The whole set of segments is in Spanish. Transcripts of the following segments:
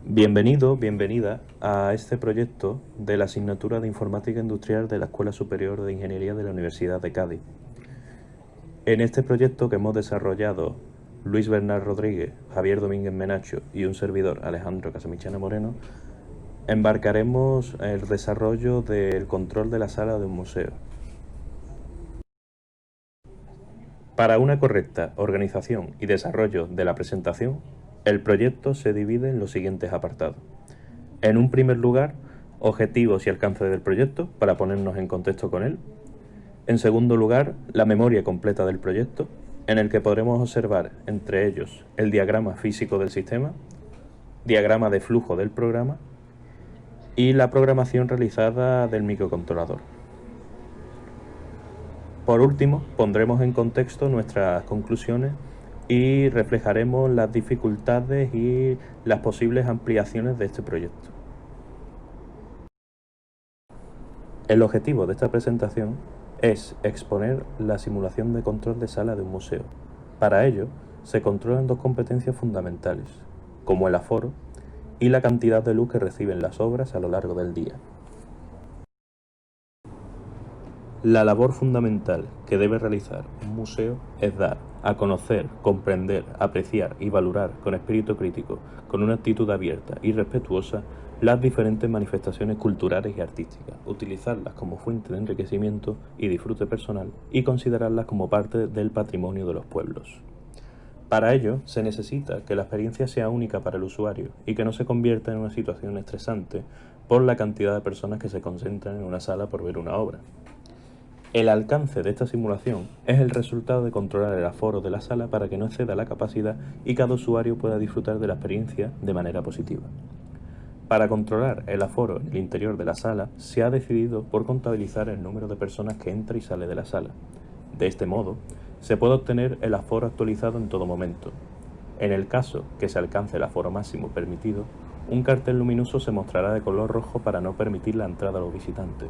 Bienvenido, bienvenida a este proyecto de la asignatura de Informática Industrial de la Escuela Superior de Ingeniería de la Universidad de Cádiz. En este proyecto que hemos desarrollado Luis Bernal Rodríguez, Javier Domínguez Menacho y un servidor, Alejandro Casamichana Moreno, embarcaremos el desarrollo del control de la sala de un museo. Para una correcta organización y desarrollo de la presentación, el proyecto se divide en los siguientes apartados. En un primer lugar, objetivos y alcance del proyecto, para ponernos en contexto con él. En segundo lugar, la memoria completa del proyecto, en el que podremos observar, entre ellos, el diagrama físico del sistema, diagrama de flujo del programa y la programación realizada del microcontrolador. Por último, pondremos en contexto nuestras conclusiones y reflejaremos las dificultades y las posibles ampliaciones de este proyecto. El objetivo de esta presentación es exponer la simulación de control de sala de un museo. Para ello, se controlan dos competencias fundamentales, como el aforo y la cantidad de luz que reciben las obras a lo largo del día. La labor fundamental que debe realizar un museo es dar a conocer, comprender, apreciar y valorar con espíritu crítico, con una actitud abierta y respetuosa, las diferentes manifestaciones culturales y artísticas, utilizarlas como fuente de enriquecimiento y disfrute personal y considerarlas como parte del patrimonio de los pueblos. Para ello, se necesita que la experiencia sea única para el usuario y que no se convierta en una situación estresante por la cantidad de personas que se concentran en una sala por ver una obra. El alcance de esta simulación es el resultado de controlar el aforo de la sala para que no exceda la capacidad y cada usuario pueda disfrutar de la experiencia de manera positiva. Para controlar el aforo en el interior de la sala, se ha decidido por contabilizar el número de personas que entra y sale de la sala. De este modo, se puede obtener el aforo actualizado en todo momento. En el caso que se alcance el aforo máximo permitido, un cartel luminoso se mostrará de color rojo para no permitir la entrada a los visitantes.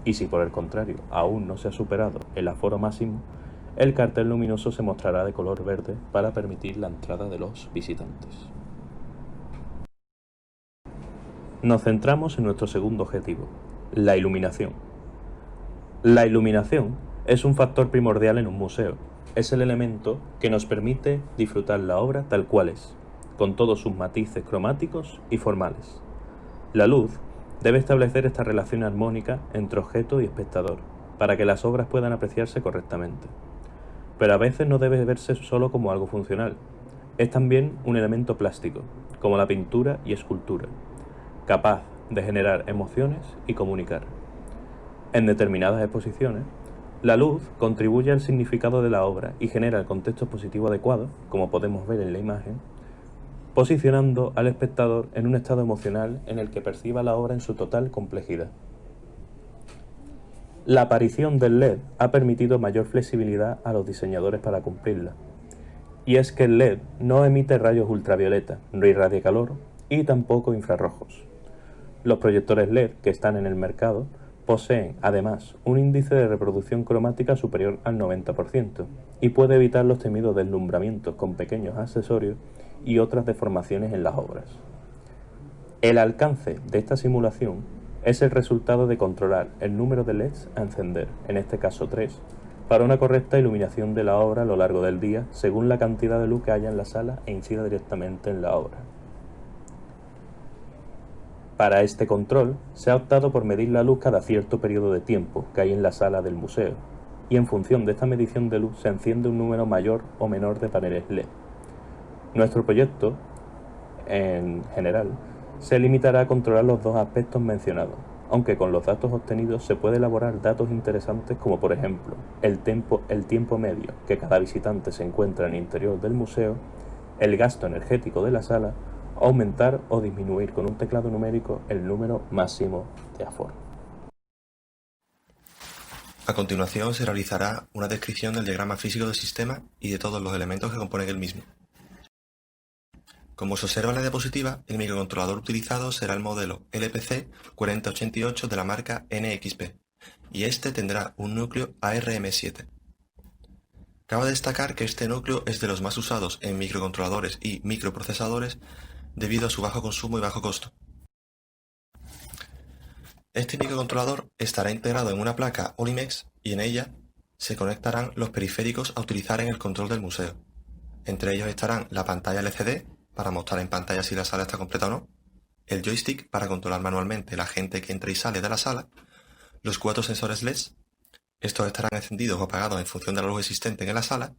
Y si por el contrario aún no se ha superado el aforo máximo, el cartel luminoso se mostrará de color verde para permitir la entrada de los visitantes. Nos centramos en nuestro segundo objetivo, la iluminación. La iluminación es un factor primordial en un museo. Es el elemento que nos permite disfrutar la obra tal cual es, con todos sus matices cromáticos y formales. La luz debe establecer esta relación armónica entre objeto y espectador, para que las obras puedan apreciarse correctamente. Pero a veces no debe verse solo como algo funcional. Es también un elemento plástico, como la pintura y escultura, capaz de generar emociones y comunicar. En determinadas exposiciones, la luz contribuye al significado de la obra y genera el contexto expositivo adecuado, como podemos ver en la imagen, posicionando al espectador en un estado emocional en el que perciba la obra en su total complejidad. La aparición del LED ha permitido mayor flexibilidad a los diseñadores para cumplirla. Y es que el LED no emite rayos ultravioleta, no irradia calor y tampoco infrarrojos. Los proyectores LED que están en el mercado poseen, además, un índice de reproducción cromática superior al 90% y puede evitar los temidos deslumbramientos con pequeños accesorios y otras deformaciones en las obras. El alcance de esta simulación es el resultado de controlar el número de LEDs a encender, en este caso 3, para una correcta iluminación de la obra a lo largo del día según la cantidad de luz que haya en la sala e incida directamente en la obra. Para este control, se ha optado por medir la luz cada cierto periodo de tiempo que hay en la sala del museo, y en función de esta medición de luz se enciende un número mayor o menor de paneles LED. Nuestro proyecto, en general, se limitará a controlar los dos aspectos mencionados, aunque con los datos obtenidos se puede elaborar datos interesantes como por ejemplo el tiempo medio que cada visitante se encuentra en el interior del museo, el gasto energético de la sala, aumentar o disminuir con un teclado numérico el número máximo de aforo. A continuación se realizará una descripción del diagrama físico del sistema y de todos los elementos que componen el mismo. Como se observa en la diapositiva, el microcontrolador utilizado será el modelo LPC 4088 de la marca NXP, y este tendrá un núcleo ARM7. Cabe destacar que este núcleo es de los más usados en microcontroladores y microprocesadores debido a su bajo consumo y bajo costo. Este microcontrolador estará integrado en una placa Olimex y en ella se conectarán los periféricos a utilizar en el control del museo. Entre ellos estarán la pantalla LCD para mostrar en pantalla si la sala está completa o no, el joystick para controlar manualmente la gente que entra y sale de la sala, los 4 sensores LED, estos estarán encendidos o apagados en función de la luz existente en la sala,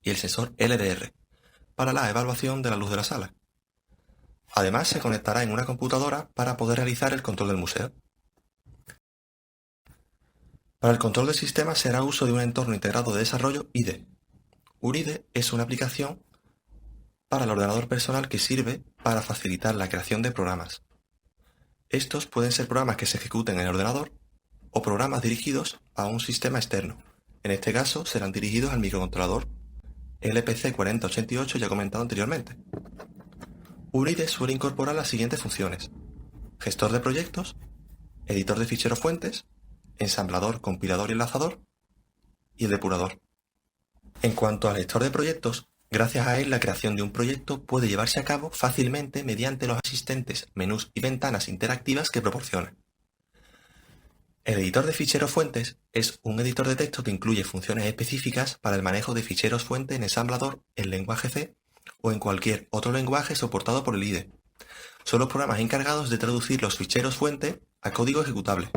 y el sensor LDR para la evaluación de la luz de la sala. Además, se conectará en una computadora para poder realizar el control del museo. Para el control del sistema se hará uso de un entorno integrado de desarrollo IDE. Un IDE es una aplicación para el ordenador personal que sirve para facilitar la creación de programas. Estos pueden ser programas que se ejecuten en el ordenador o programas dirigidos a un sistema externo. En este caso serán dirigidos al microcontrolador LPC 4088 ya comentado anteriormente. Un IDE suele incorporar las siguientes funciones: gestor de proyectos, editor de ficheros fuentes, ensamblador, compilador y enlazador, y el depurador. En cuanto al gestor de proyectos, gracias a él la creación de un proyecto puede llevarse a cabo fácilmente mediante los asistentes menús y ventanas interactivas que proporciona. El editor de ficheros fuentes es un editor de texto que incluye funciones específicas para el manejo de ficheros fuente en ensamblador, en lenguaje C o en cualquier otro lenguaje soportado por el IDE. Son los programas encargados de traducir los ficheros fuente a código ejecutable.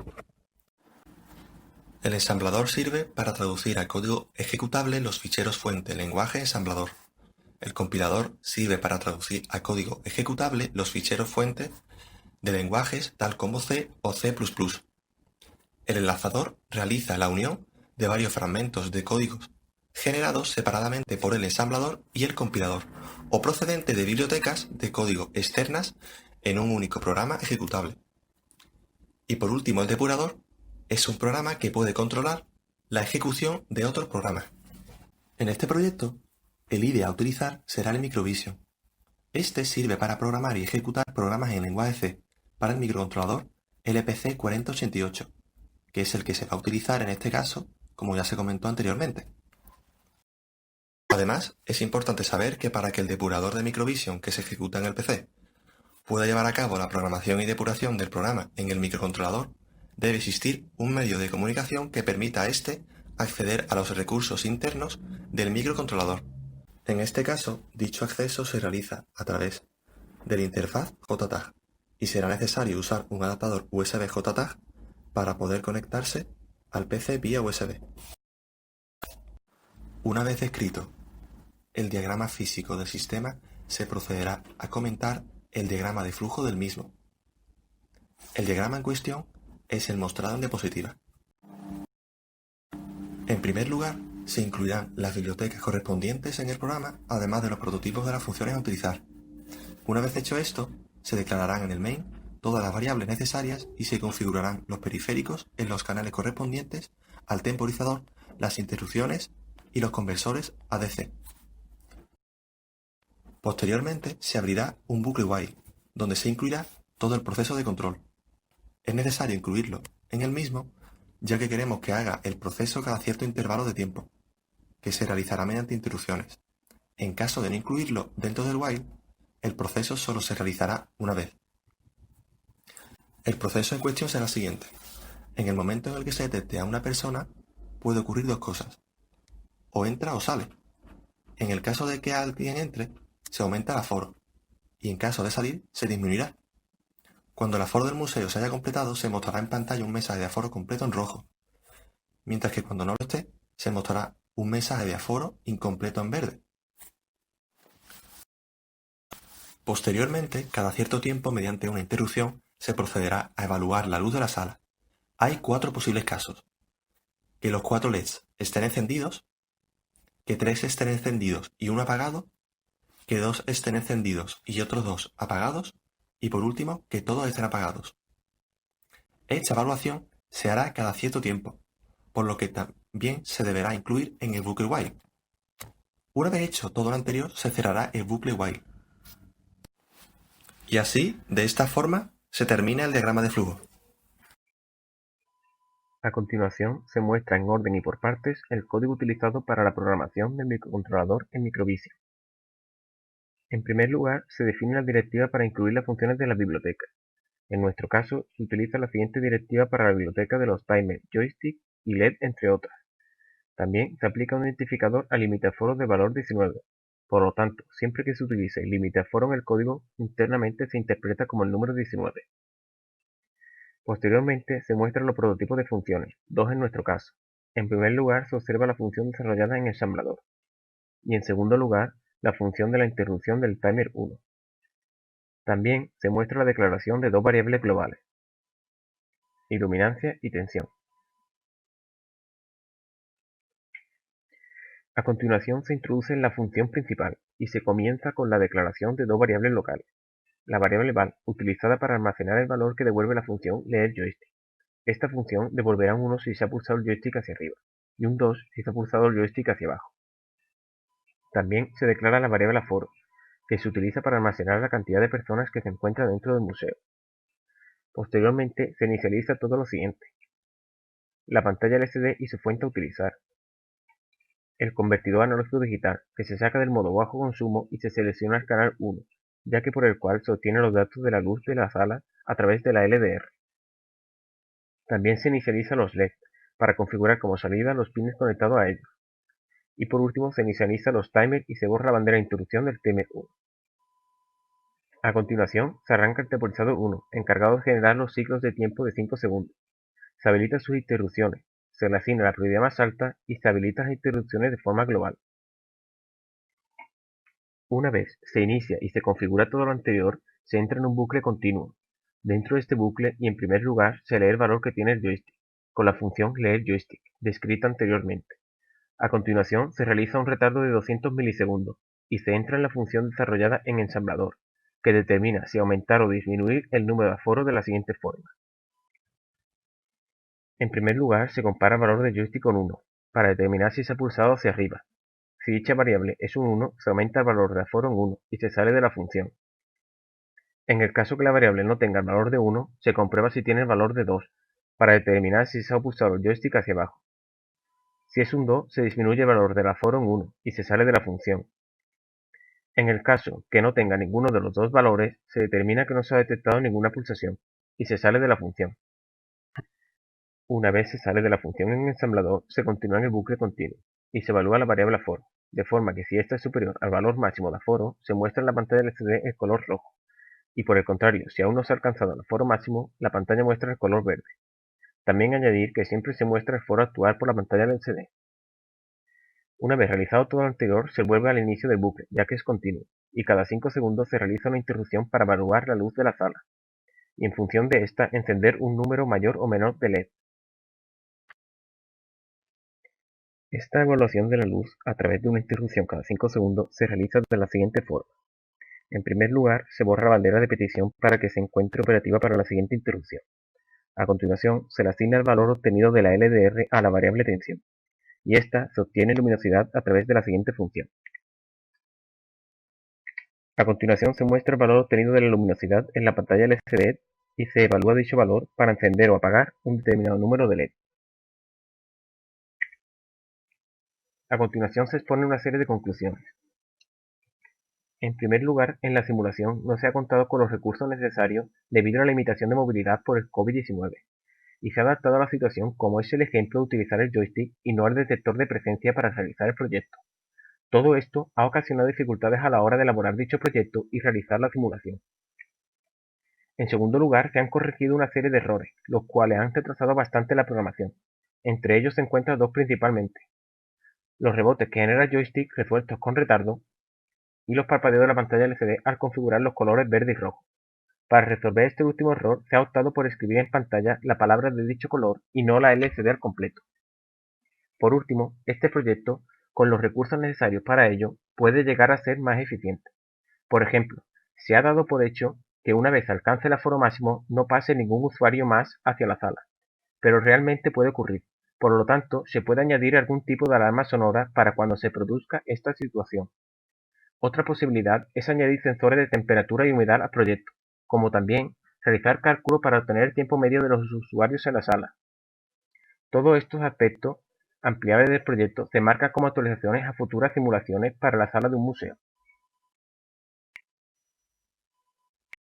El ensamblador sirve para traducir a código ejecutable los ficheros fuente lenguaje ensamblador. El compilador sirve para traducir a código ejecutable los ficheros fuente de lenguajes tal como C o C++. El enlazador realiza la unión de varios fragmentos de códigos generados separadamente por el ensamblador y el compilador, o procedente de bibliotecas de código externas en un único programa ejecutable. Y por último, el depurador es un programa que puede controlar la ejecución de otros programas. En este proyecto, el IDE a utilizar será el Microvision. Este sirve para programar y ejecutar programas en lenguaje C para el microcontrolador LPC 4088, que es el que se va a utilizar en este caso, como ya se comentó anteriormente. Además, es importante saber que para que el depurador de Microvision que se ejecuta en el PC pueda llevar a cabo la programación y depuración del programa en el microcontrolador, debe existir un medio de comunicación que permita a éste acceder a los recursos internos del microcontrolador. En este caso, dicho acceso se realiza a través de la interfaz JTAG y será necesario usar un adaptador USB JTAG para poder conectarse al PC vía USB. Una vez descrito el diagrama físico del sistema, se procederá a comentar el diagrama de flujo del mismo. El diagrama en cuestión es el mostrado en diapositiva. En primer lugar, se incluirán las bibliotecas correspondientes en el programa, además de los prototipos de las funciones a utilizar. Una vez hecho esto, se declararán en el main todas las variables necesarias y se configurarán los periféricos en los canales correspondientes al temporizador, las interrupciones y los conversores ADC. Posteriormente se abrirá un bucle while, donde se incluirá todo el proceso de control. Es necesario incluirlo en el mismo, ya que queremos que haga el proceso cada cierto intervalo de tiempo, que se realizará mediante interrupciones. En caso de no incluirlo dentro del while, el proceso solo se realizará una vez. El proceso en cuestión será el siguiente. En el momento en el que se detecte a una persona, puede ocurrir dos cosas: o entra o sale. En el caso de que alguien entre, se aumenta el aforo, y en caso de salir, se disminuirá. Cuando el aforo del museo se haya completado, se mostrará en pantalla un mensaje de aforo completo en rojo, mientras que cuando no lo esté, se mostrará un mensaje de aforo incompleto en verde. Posteriormente, cada cierto tiempo, mediante una interrupción, se procederá a evaluar la luz de la sala. Hay 4 posibles casos: que los 4 LEDs estén encendidos, que 3 estén encendidos y 1 apagado, que 2 estén encendidos y otros 2 apagados, y por último, que todos estén apagados. Esta evaluación se hará cada cierto tiempo, por lo que también se deberá incluir en el bucle while. Una vez hecho todo lo anterior, se cerrará el bucle while. Y así, de esta forma, se termina el diagrama de flujo. A continuación, se muestra en orden y por partes el código utilizado para la programación del microcontrolador en Microvision. En primer lugar, se define la directiva para incluir las funciones de la biblioteca. En nuestro caso, se utiliza la siguiente directiva para la biblioteca de los timers, joystick y LED, entre otras. También se aplica un identificador a limitaforos de valor 19. Por lo tanto, siempre que se utilice limitaforo en el código, internamente se interpreta como el número 19. Posteriormente, se muestran los prototipos de funciones, dos en nuestro caso. En primer lugar, se observa la función desarrollada en ensamblador. Y en segundo lugar, la función de la interrupción del timer 1. También se muestra la declaración de dos variables globales, iluminancia y tensión. A continuación se introduce la función principal y se comienza con la declaración de dos variables locales. La variable val, utilizada para almacenar el valor que devuelve la función leer joystick. Esta función devolverá un 1 si se ha pulsado el joystick hacia arriba y un 2 si se ha pulsado el joystick hacia abajo. También se declara la variable aforo, que se utiliza para almacenar la cantidad de personas que se encuentran dentro del museo. Posteriormente se inicializa todo lo siguiente: la pantalla LCD y su fuente a utilizar, el convertidor analógico digital, que se saca del modo bajo consumo y se selecciona el canal 1, ya que por el cual se obtienen los datos de la luz de la sala a través de la LDR. También se inicializa los LED, para configurar como salida los pines conectados a ellos. Y por último se inicializa los timers y se borra la bandera de interrupción del timer 1. A continuación, se arranca el temporizador 1, encargado de generar los ciclos de tiempo de 5 segundos. Se habilitan sus interrupciones, se le asigna la prioridad más alta y se habilitan las interrupciones de forma global. Una vez se inicia y se configura todo lo anterior, se entra en un bucle continuo. Dentro de este bucle, y en primer lugar, se lee el valor que tiene el joystick, con la función leer joystick, descrita anteriormente. A continuación, se realiza un retardo de 200 milisegundos, y se entra en la función desarrollada en ensamblador, que determina si aumentar o disminuir el número de aforos de la siguiente forma. En primer lugar, se compara el valor de joystick con 1, para determinar si se ha pulsado hacia arriba. Si dicha variable es un 1, se aumenta el valor de aforo en 1 y se sale de la función. En el caso que la variable no tenga el valor de 1, se comprueba si tiene el valor de 2, para determinar si se ha pulsado el joystick hacia abajo. Si es un 2, se disminuye el valor del aforo en 1 y se sale de la función. En el caso que no tenga ninguno de los dos valores, se determina que no se ha detectado ninguna pulsación y se sale de la función. Una vez se sale de la función en ensamblador, se continúa en el bucle continuo y se evalúa la variable aforo, de forma que si ésta es superior al valor máximo de aforo, se muestra en la pantalla LCD el color rojo, y por el contrario, si aún no se ha alcanzado el aforo máximo, la pantalla muestra el color verde. También añadir que siempre se muestra el foro actual por la pantalla LCD. Una vez realizado todo lo anterior, se vuelve al inicio del bucle, ya que es continuo, y cada 5 segundos se realiza una interrupción para evaluar la luz de la sala, y en función de esta encender un número mayor o menor de LED. Esta evaluación de la luz a través de una interrupción cada 5 segundos se realiza de la siguiente forma. En primer lugar, se borra la bandera de petición para que se encuentre operativa para la siguiente interrupción. A continuación, se le asigna el valor obtenido de la LDR a la variable tensión, y esta se obtiene luminosidad a través de la siguiente función. A continuación se muestra el valor obtenido de la luminosidad en la pantalla LCD y se evalúa dicho valor para encender o apagar un determinado número de LED. A continuación se expone una serie de conclusiones. En primer lugar, en la simulación no se ha contado con los recursos necesarios debido a la limitación de movilidad por el COVID-19, y se ha adaptado a la situación como es el ejemplo de utilizar el joystick y no el detector de presencia para realizar el proyecto. Todo esto ha ocasionado dificultades a la hora de elaborar dicho proyecto y realizar la simulación. En segundo lugar, se han corregido una serie de errores, los cuales han retrasado bastante la programación. Entre ellos se encuentran dos principalmente: los rebotes que genera el joystick resueltos con retardo y los parpadeos de la pantalla LCD al configurar los colores verde y rojo. Para resolver este último error, se ha optado por escribir en pantalla la palabra de dicho color y no la LCD al completo. Por último, este proyecto, con los recursos necesarios para ello, puede llegar a ser más eficiente. Por ejemplo, se ha dado por hecho que una vez alcance el aforo máximo no pase ningún usuario más hacia la sala, pero realmente puede ocurrir. Por lo tanto, se puede añadir algún tipo de alarma sonora para cuando se produzca esta situación. Otra posibilidad es añadir sensores de temperatura y humedad al proyecto, como también realizar cálculos para obtener el tiempo medio de los usuarios en la sala. Todos estos aspectos ampliables del proyecto se marcan como actualizaciones a futuras simulaciones para la sala de un museo.